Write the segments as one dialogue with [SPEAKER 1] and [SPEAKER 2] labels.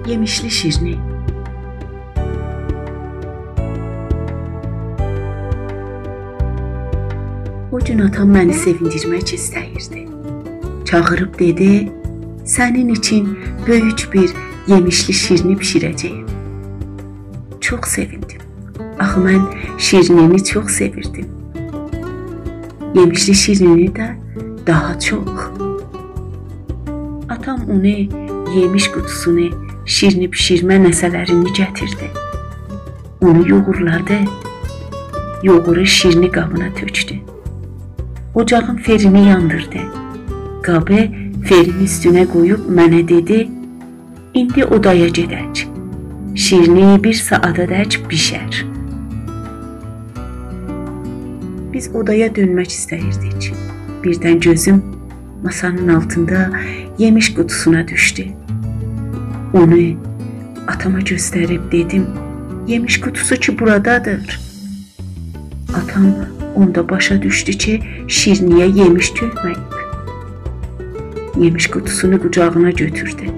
[SPEAKER 1] Yemişli şirini. O gün atam məni sevindirmək istəyirdi. Çağırıb dedi, sənin için böyük bir yemişli şirini pişirəcəyim. Çox sevindim. Axı mən şirinini çox sevirdim. Yemişli şirini də daha çox. Atam onu, yemiş qutusunu, şirini pişirmə nəsələrini gətirdi. Onu yoğurladı. Yoğuru şirini qabına tökdü. Ocağın ferini yandırdı. Qabı ferin üstünə qoyub mənə dedi, indi odaya gedək. Şirini 1 saatadək bişər. Biz odaya dönmək istəyirdik. Birdən gözüm masanın altında yemiş qutusuna düşdü. Onu atama göstərib dedim, yemiş qutusu ki buradadır. Atam onda başa düşdü ki, şirniyə yemiş tökməyib. Yemiş qutusunu qucağına götürdü.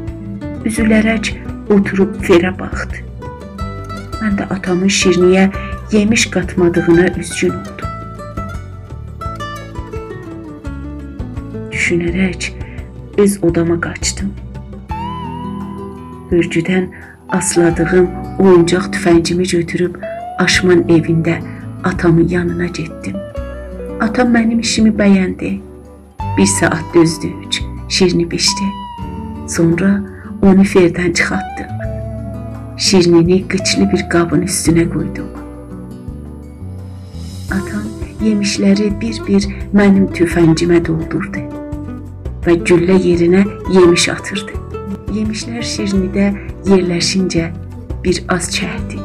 [SPEAKER 1] Üzülərək oturub ferə baxdı. Mən də atamın şirniyə yemiş qatmadığına üzgün oldum. Düşünərək öz odama qaçdım. Hürgüdən asladığım oyuncaq tüfəngimi götürüb aşman evində atamın yanına getdim. Atam mənim işimi bəyəndi. 1 saat dözdük, şirini bişdi. Sonra onu ferdən çıxartdıq. Şirinini qıçlı bir qabın üstünə qoyduq. Atam yemişləri bir-bir mənim tüfəngimə doldurdu və güllə yerinə yemiş atırdı. Yemişlər şirinidə yerləşincə bir az çəkdi.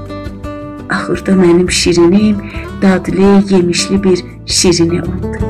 [SPEAKER 1] Axırda mənim şirinim dadlı, yemişli bir şirini oldu.